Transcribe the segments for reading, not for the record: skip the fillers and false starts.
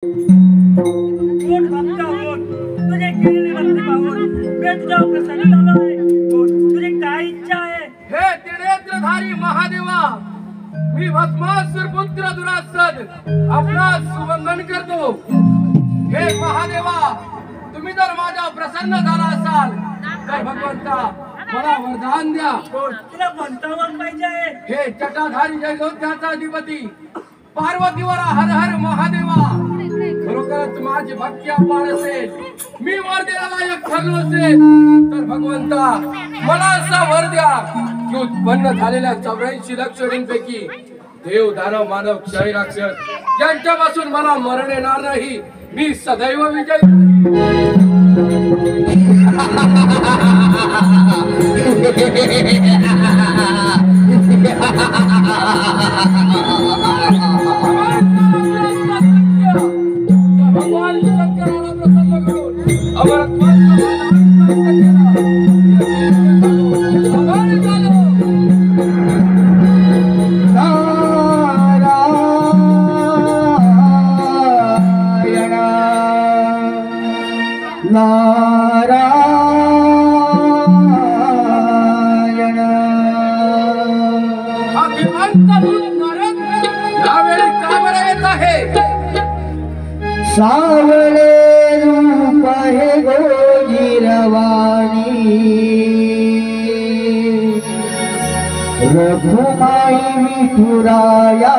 कोण भक्त आहोत तुझे केलेले भक्ती पाहून मी तुझ्या प्रसन्न झालोय. तुझी काय इच्छा आहे? हे त्रिनेत्रधारी महादेवा, मी भस्मासुर पुत्र दुरासद आपणास सुवंदन करतो. हे महादेवा, तुम्ही जर माझ्या प्रसन्न झाला असाल तर भगवंता मला वरदान द्या. तुला कोणता वर पाहिजे आहे? हे जटाधारी जयलोक्याचा अधिपती पार्वतीवर हर हर महादेवा, खरोखरच माझी भक्ती अपार असेल, मी वर द्यायला लायक ठरलो असेल तर भगवंता मला असा वर द्या की उत्पन्न झालेल्या 84 लक्ष पैकी देव दानव मानव क्षय राक्षस यांच्यापासून मला मरण येणार नाही. मी सदैव विजय. भगवान शंकराला प्रसन्न करून सावळे रूप हे गोजिरवाणी, रघुमाई विठुराया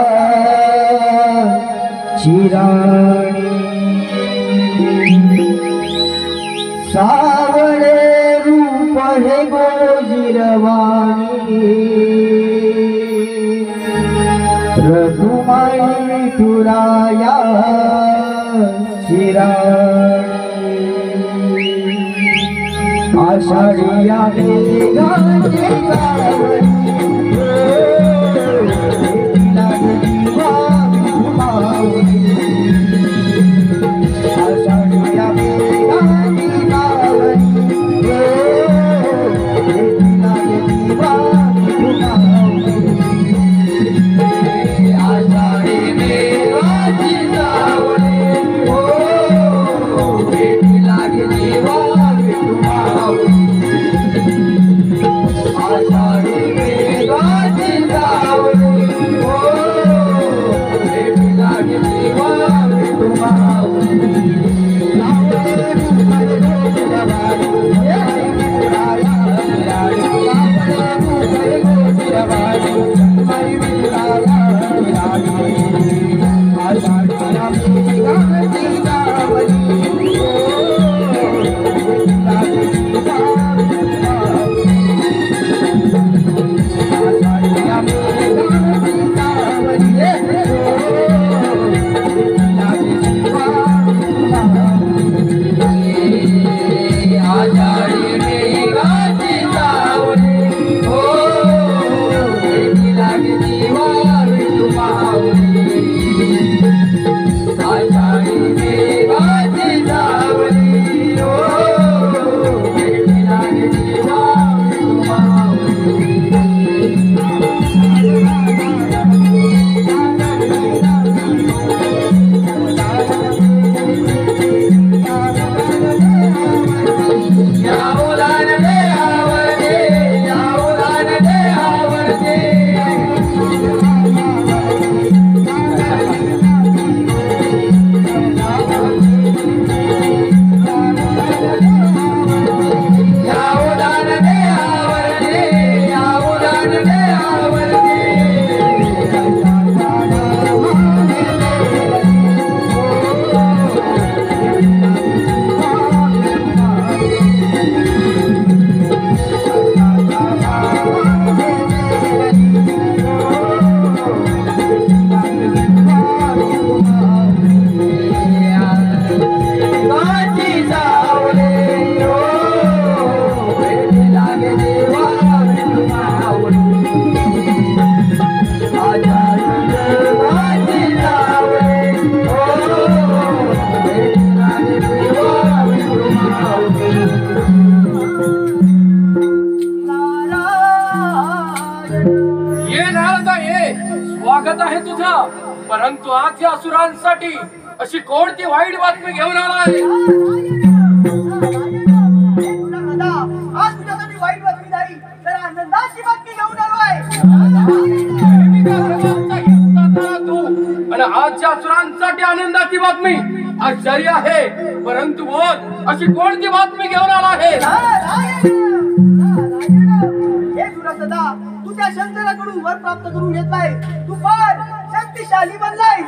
चिराणी. सावळे रूप हे गोजिरवाणी, रघुमाई विठुराया आषाढिया मेघाची गावली, लागली वारी माऊली. आषाढिया मेघाची गावली, लागली वारी माऊली. आषाढी मेघाची गावली, स्वागत आहे तुझं, परंतु आज या असुरांसाठी अशी कोणती वाईट बातमी घेऊन आला आहे? आज तुझ्यासाठी वाईट बातमी नाही तर आनंदाची बातमी घेऊन आलोय. तू आणि आजच्या असुरांसाठी आनंदाची बातमी आश्चर्य आहे, परंतु बोल अशी कोणती बातमी घेऊन आला आहे? हे दुरासदा तू त्या शंकराकडून वर प्राप्त करून घेतलाय. तू फार शक्तिशाली बनलाय.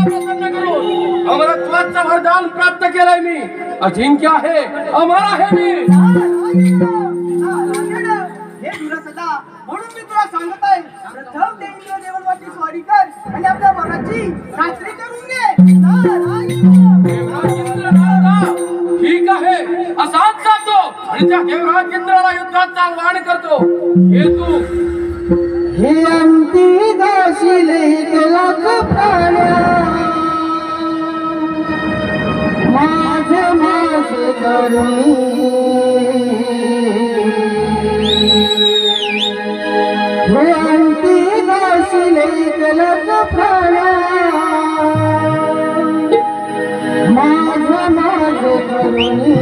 प्रसन्न करून अमरत्वाचं वरदान प्राप्त केलंय मी. अजिंक्य आहे, अमर आहे मी. हे दुरासदा म्हणून मी तुला सांगत आहे, प्रथम ते इंद्र देवलवाची स्वारी कर आणि आपल्या मनाची खात्री करून घे. ठीक आहे, असाच जातो आणि त्या देवराज इंद्राला युद्धाचा आव्हान करतो. हे तू हे अंती दाशिले लाख प्राण्या माझे माझे करुणी हे अंती दाशिले लाख प्राण्या माझे माझे करुणी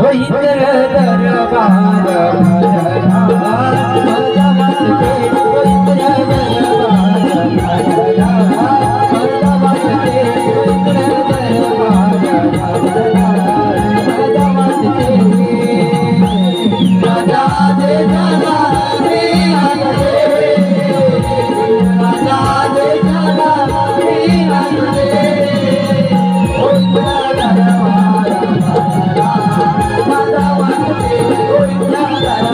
Thank you.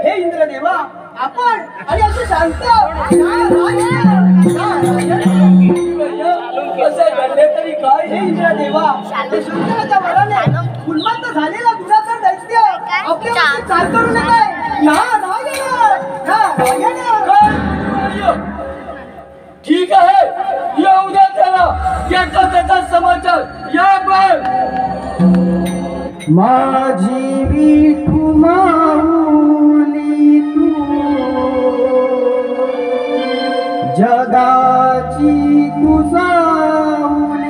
हे इंद्रदेवा आपण आणि असे शांत कसे घडले तरी काय हे इंद्रदेवा ते शंकराच्या वराने उन्मत्त झालेला गुणाकार दैत्य आपल्या चाल करू नये ठीक आहे या उद्या त्याला याचा त्याचा समाचार या पण माझी विठू माऊली तू जगाची तुझाऊली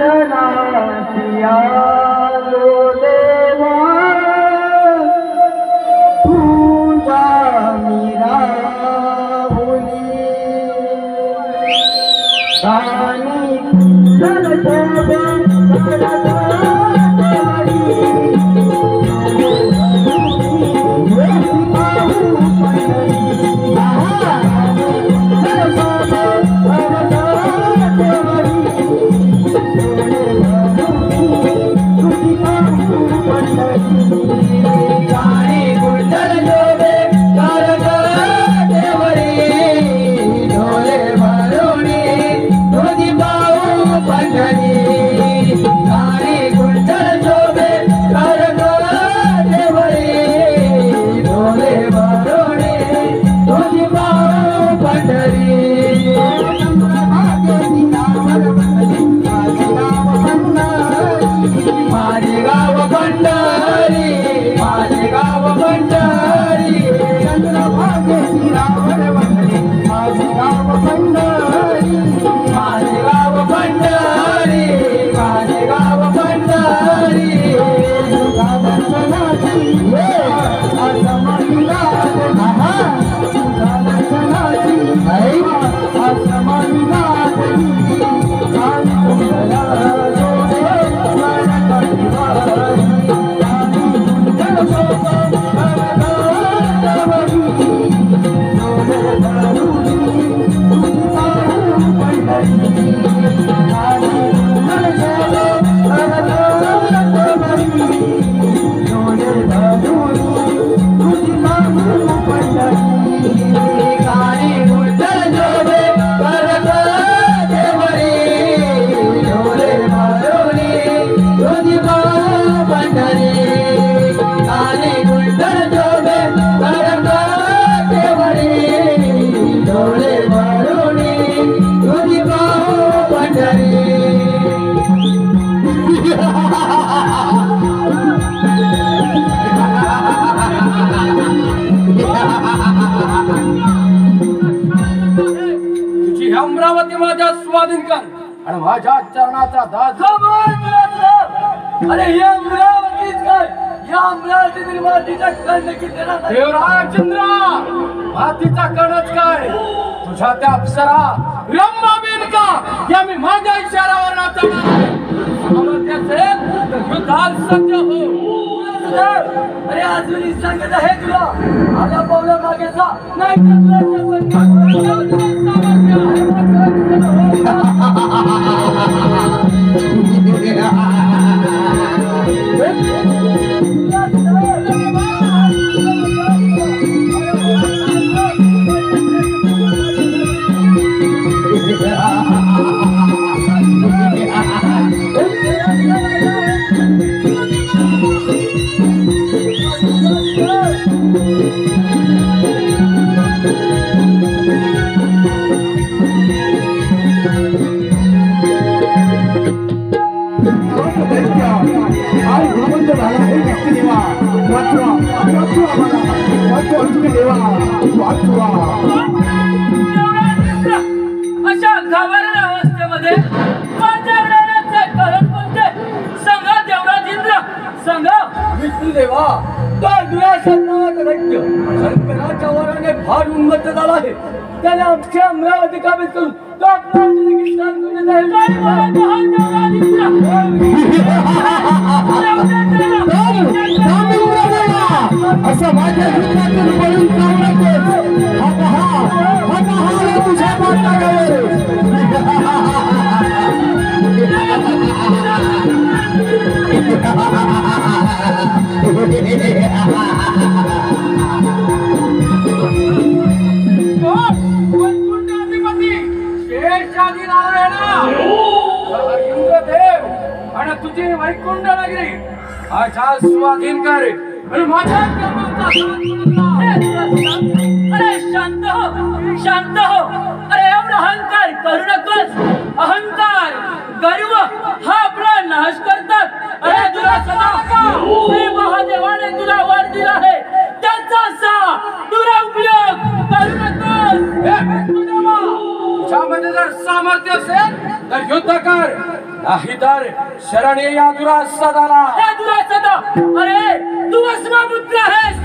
दर्शनाची आलो देवा तुझा मिराहुली कानी अमरावती माझ्या स्वाधीन कर आणि माझ्या चरणाचा दास अरे हे अमरावतीच काय या अमरावतीतील मातीचा कण किती देवराजचंद्र मातीचा कणच काय तुझ्या त्या अप्सरा रंभा बेनका या मी माझ्या इशारावर नाचवणार सामर्थ्य असेल तर युद्धात सज्ज हो. अरे अजूनही सांगत आहे तुला आला पावला मागे जा नाही अशा घाबरल्या अवस्थेमध्ये पंचग्रहाचे कारण कोणते सांगा देवराजेंद्र सांगा विष्णू देवा तर दुराशात नावाचा दैत्य शंकराच्या वराने फार उन्मत्त झाला आहे त्याने आमच्या अमरावती काबीज करून तो आपल्या कृष्णात गुन्हे जाहीर असं माझ्या जीवनातून पळून जाऊ नकोस. हा पहा तुझ्या मातावर माझी वैकुंठ नगरी माझ्या स्वाधीन कर आणि माझ्या कर्माचा अरे शांत हो, शांत हो. अरे एवढा अहंकार करू नकोस. अहंकार गर्व हा आपला नाश करतात. अरे तुला सदा श्री महादेवाने तुला वर दिला आहे, त्याचा असा दुरुपयोग करू नकोस. तुझ्यामध्ये जर सामर्थ्य असेल तर युद्ध कर, नाही तर शरण ये या दुरासदाला. हे दुरासदा, अरे तू वसमापुत्र आहेस.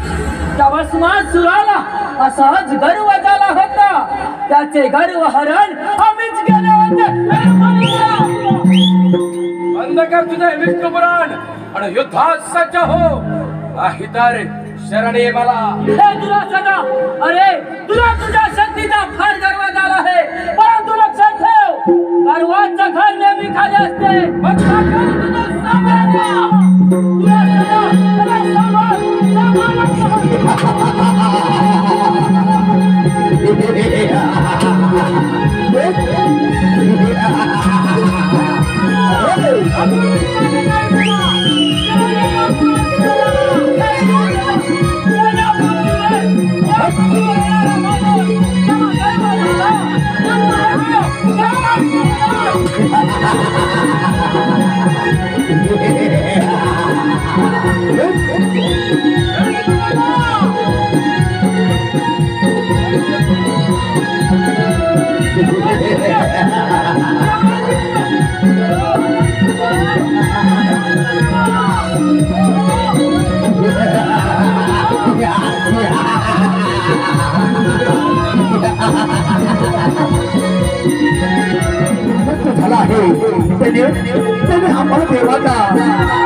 त्या वसमासुराला असाच गर्व झाला होता. त्याचे गर्व हरण आम्हीच केले होते. बंद कर तुझे विष्णू पुराण आणि युद्धात सज्ज हो, नाही तर शरण ये मला. हे दुरासदा, अरे तुला तुझ्या शक्तीचा फार गर्व झाला आहे, परंतु लक्षात ठेव, गर्वाचं घर नेहमी खाली असते. मग काय करू तुझं सामर्थ्य? दुरासदा, अरे झाला आहे. त्याने आम्हाला देवाचा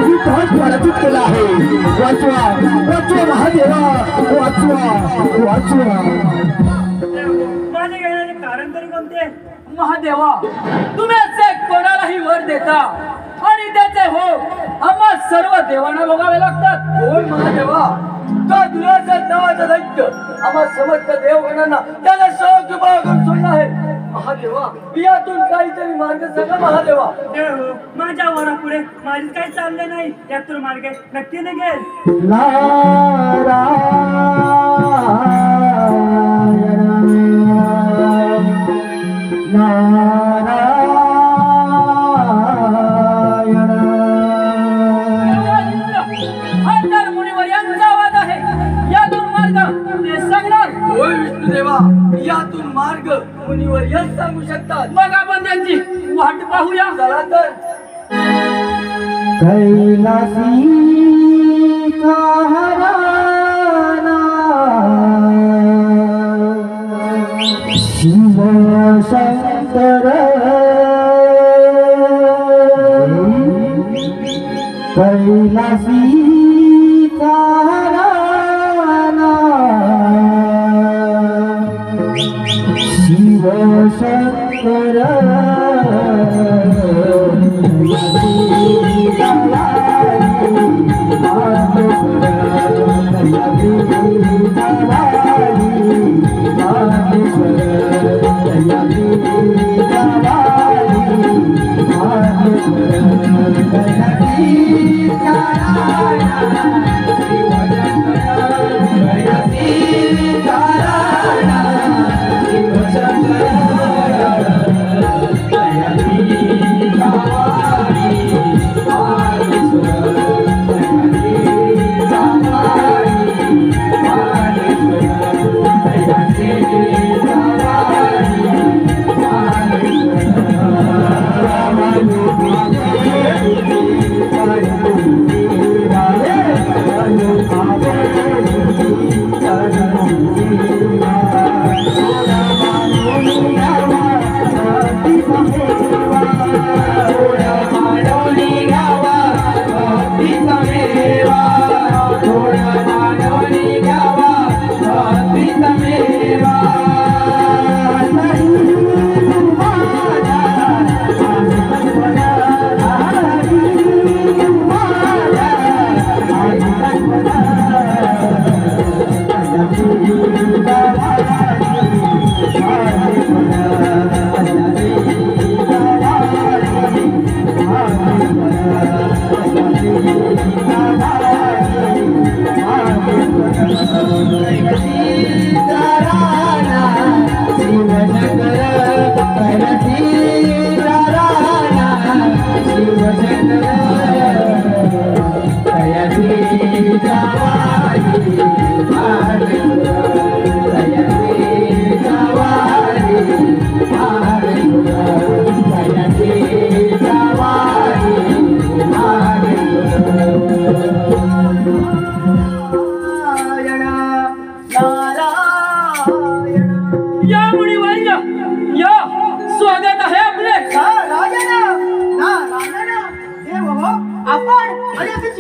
विध्वंस पराजित केला आहे. वाचवा, वाचवा महादेवा, वाचवा, वाचवा. माझे घेण्याचे कारण तरी कोणते? महादेवा, तुम्ही असे कोणालाही वर देता आणि त्याचे हो आम्हा सर्व देवांना भोगावे लागतात. कोण महादेवा? का दुराचा नावाचा दैत्य आम्हा समस्त देवगणांना त्याला सौख्य करून सोडला आहे. महादेवा, यातून काहीतरी मार्ग सांगा महादेवा. माझ्या वरापुढे माझीच काही चालले नाही, यातून मार्ग नक्की निघेल. हा तर मुनीवर यांचा आवाज आहे, यातून मार्ग ते सांगणार. होय विष्णुदेवा, यातून मार्ग मुनीवर यश सांगू शकतात. मग आपण त्यांची वाट पाहूया. चला तर. कैलासी हराना शिव शंकर कैलासी हराना शिव शंकर Thank you.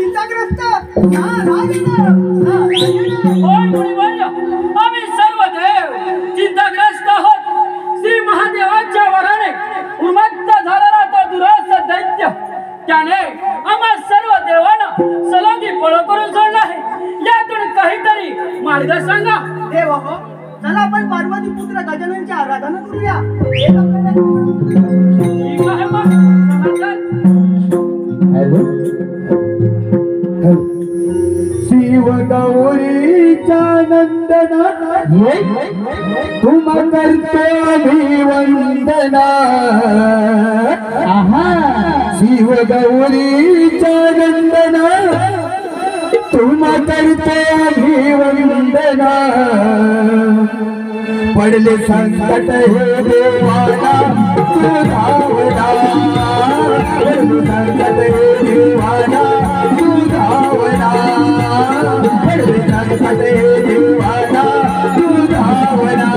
चिंताग्रस्त नारायण होय मुनिवर्य, आम्ही सर्व देव चिंताग्रस्त आहोत. श्री महादेवाच्या वराने उन्मत्त झालेला तो दुरास दैत्य त्याने आम्हा सर्व देवांना सलोगी पळ करून सोडला आहे. यातून काहीतरी मार्ग सांगा. देव हो, चला आपण पार्वती पुत्र गजाननची आराधना करूया. ठीक आहे मग, चला तर. शिव गौरीचा नंदना तुम करतो अभिवंदना. शिव गौरीचा नंदना तुम करतो अभिवंदना. पडले संकट हे देवाना तू धावना. पडले संकट हे देवाना तू धावना. पडले संकट हे देवाना तू धावना.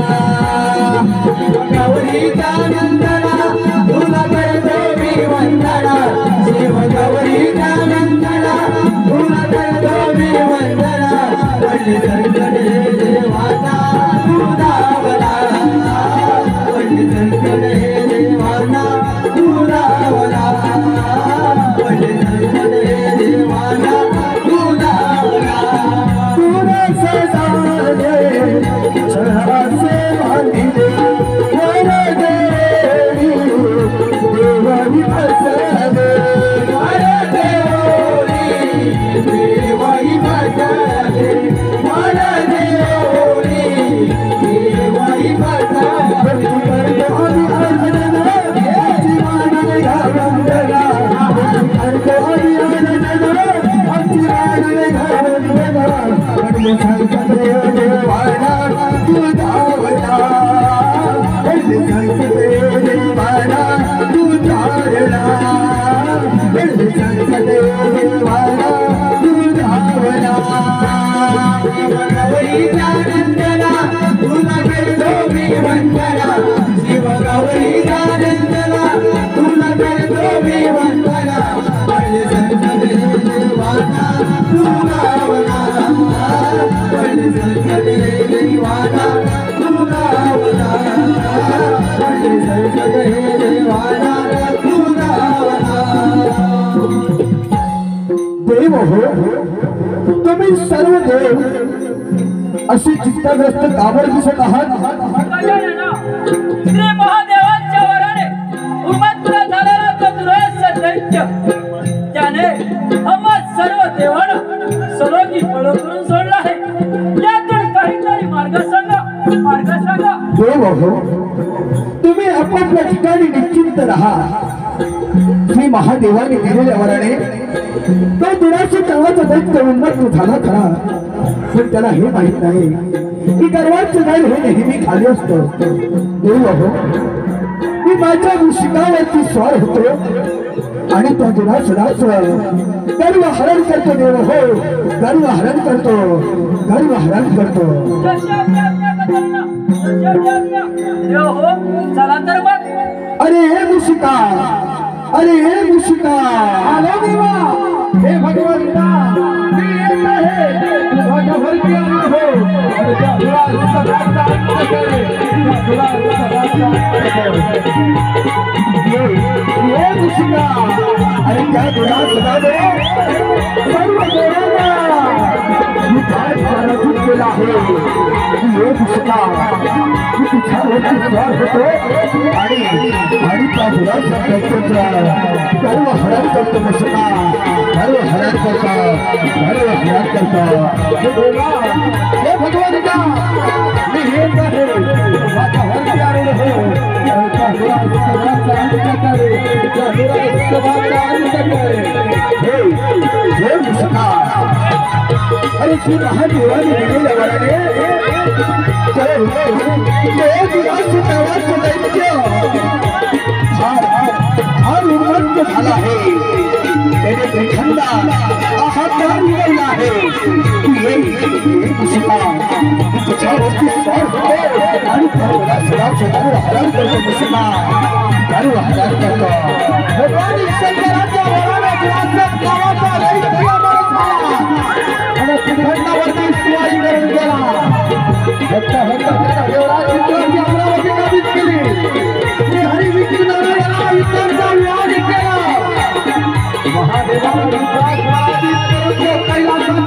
गौरीचा नंदना तुला करतो मी वंदना. शिव गौरीचा नंदना तुला करतो मी वंदना. पडले संकट हे देवाना तू धावना. पडले संकट हे देवाना तू धावना. पडले संकट हे देवाना तू धावना. तुला सजाले चढ़ा से बांधिले वर देवी देवानी फसले. वर देवी देवानी फसले. वर देवी देवानी फसले. तुम करतो आनंदना जीवाना घावंदना. करतो आनंदना जीवाना घावंदना. पडले संकट हे देवाना तू धावना. पडले संकट हे देवाना तू धावना. पडले संकट हे देवाना तू धावना. शिव गौरीचा नंदना तुला करतो मी वंदना. शिव गौरीचा नंदना तुला करतो मी वंदना. पडले संकट हे देवाना तू धावना. पडले संकट हे देवाना तू धावना. पडले संकट हे देवाना तू धावना. देव हो, तुम्ही सर्व देव अशी चिंताग्रस्त काबर दिसत आहात. गजानना, श्री महादेवाच्या वराने उन्मत्त झालेला तो दुरास दैत्य त्याने आम्हा सर्व देवांना सलोगी पळ करून सोडला आहे. यातून काहीतरी मार्ग सांगा. मार्ग सांगा. देव हो, तुम्ही आपापल्या ठिकाणी निश्चिंत राहा. श्री महादेवाने दिलेल्या वराने तो दुराशी नावाचा दैत्य उन्मत्त झाला खरा, पण त्याला हे माहित नाही की गर्वाचं झाड हे नेहमी खाली असतं. देव हो, मी माझ्या शिकावरती स्वार होतो आणि तो दुरासुराच गर्व हरण करतो. देव हो, गर्व हरण करतो. गर्व हरण करतो. जशी आपली आज्ञा गजानना, जशी आपली आज्ञा. देव हो, चला तर मग. अरे हे मुशिका, अरे हे मुशिका. आलो देवा. हे भगवंता, मी येत आहे. तुझ्या भरती आलो हो. तुझ्या दुरासुराचा अंत करे. तुझ्या दुरासुराचा अंत करे. ये मुशिका. अरे त्या दुरासुराने सर्व देवांना मी काय पराभूत केला आहे. ये मुशिका, मी तुझ्यावरती स्वार होतो आणि त्या दुरासुराचा गर्व हरण करतो. मुशिका, गर्व हरण करतो. गर्व हरण करतो. हे भगवंता, मी येत आहे. माझ्या वरती आलेलो हो. त्या दुरासुराचा अंत करे. त्या दुरासुराचा अंत करे. हे मुशिका, अरे श्री महादेवाने दिलेल्या वराने फार उन्मत्त झाला आहे. त्याने त्रिखंडा अहंकार मिळवला आहे. मुशिका, तुझ्यावरती स्वार होतो आणि सर्वांचं गर्व हरण करतो. मुशिका, गर्व हरण करतो. भगवान शंकराच्या वराने गावाचा हत्ता हत्ता देवराज चित्राची अमरावती काबीज केली. श्रीहरी विष्णूने याला युद्धाचा विरोध केला. महादेवाला युद्धात पराजित करून तो कैलासात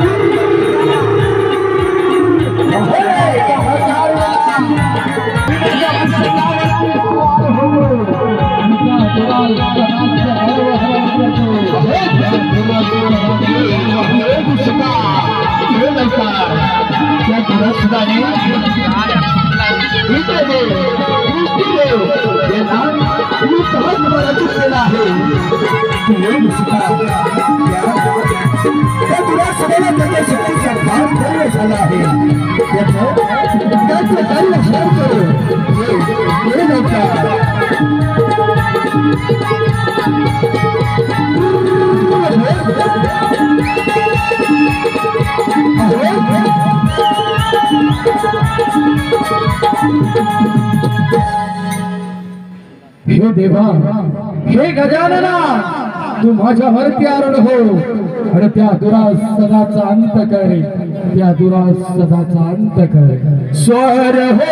हे देवा, हे गजानना, तू माझ्यावरती आरूढ हो आणि त्या दुरासदाचा अंत कर, त्या दुरासदाचा अंत कर. स्वर हो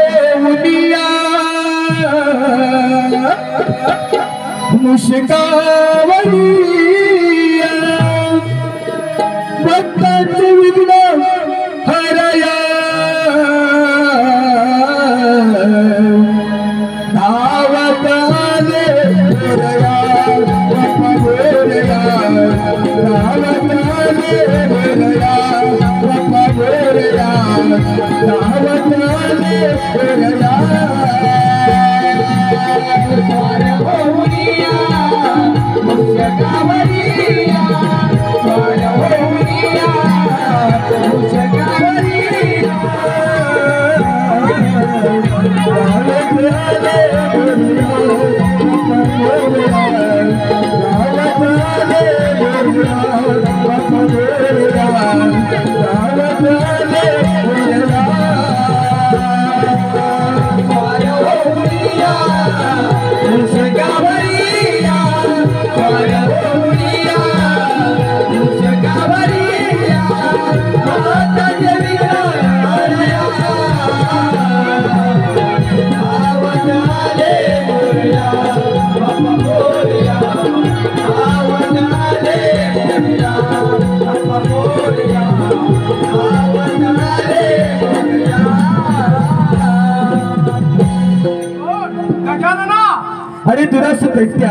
उदिया मुश्कावरी भक्तांचे विघ्न हरया. धावत आले गोरया बाप्पा गोरया, धावत आले गोरया बाप्पा गोरया, धावत आले गोरया. स्वार होऊनिया मुश्कावरिया, स्वार होऊनिया मुश्कावरिया. अरे दुरास दैत्या,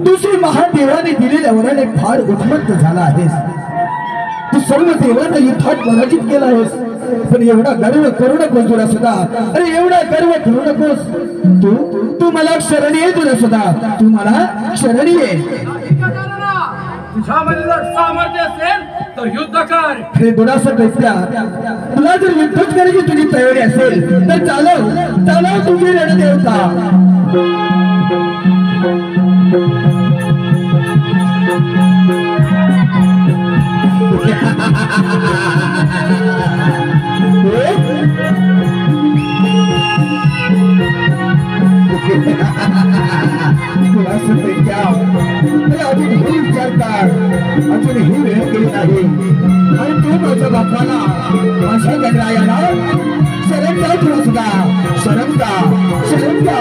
दुसरी महादेवाने दिलेल्या वराने फार उन्मत्त झाला आहेस. तू सर्व देवांना युद्धात पराजित केला आहेस, पण एवढा गर्व करू नकोस दुरासदा. अरे एवढा गर्व करू नकोस. तू तू मला शरणी ये दुरासदा, तू मला शरणी ये. तुझ्यामध्ये जर सामर्थ्य असेल तर युद्ध कर. अरे दुरास दैत्या, तुला जर युद्धच करायची तुझी तयारी असेल तर चालव चालव तुझी रणदेवता. अजूनही विचारतात, अजूनही वेळ केली नाही आणि तू माझ्या बापाला माझ्या गणरायाला शरण जा तुला सुद्धा शरण जा शरण जा.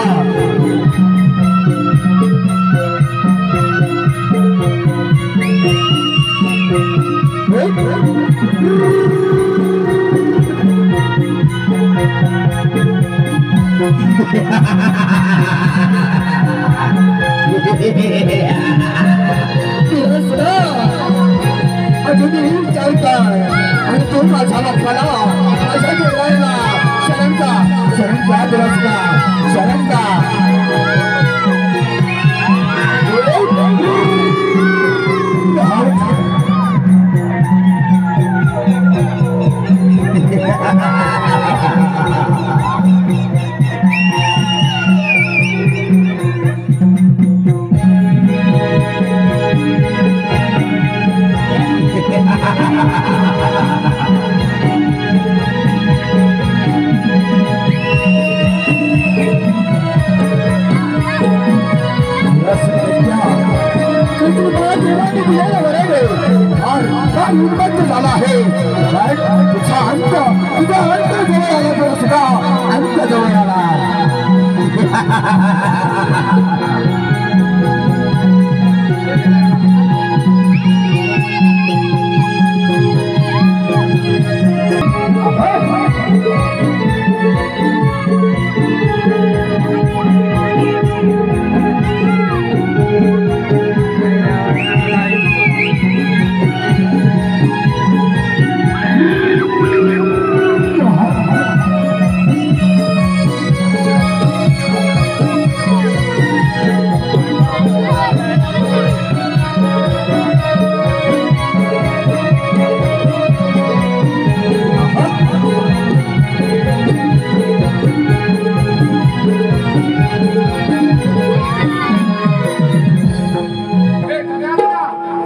अजूनही विचारतात आणि तू माझ्या बापाला माझ्या गणरायाला शरण जा तुला सुद्धा शरण जा. झाला आहे तुझा अंत जवळ आला सुद्धा अंत जवळ आला.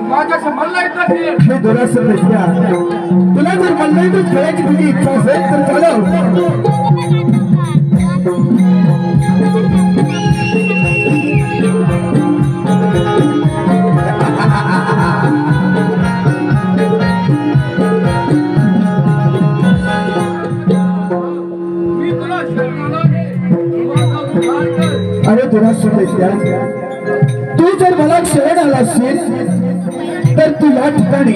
माझ्याशी मल्लाईत नाही. हे दुरास पेशव्या, तुला जर मल्लाईतच खेळायची तुझी इच्छा असेल तर चालव. मी तुला शरणाला आहे. माझा उद्धार कर. अरे दुरास पेशव्या, तू जर मला शरण आला असशील तर तू या ठिकाणी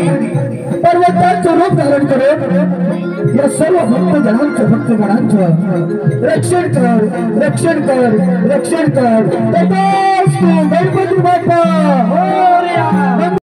पर्वताचं रूप धारण करून या सर्व भक्तगणांचं रक्षण कर, रक्षण कर, रक्षण कर. तथास्तु. गणपती बाप्पा मोरया.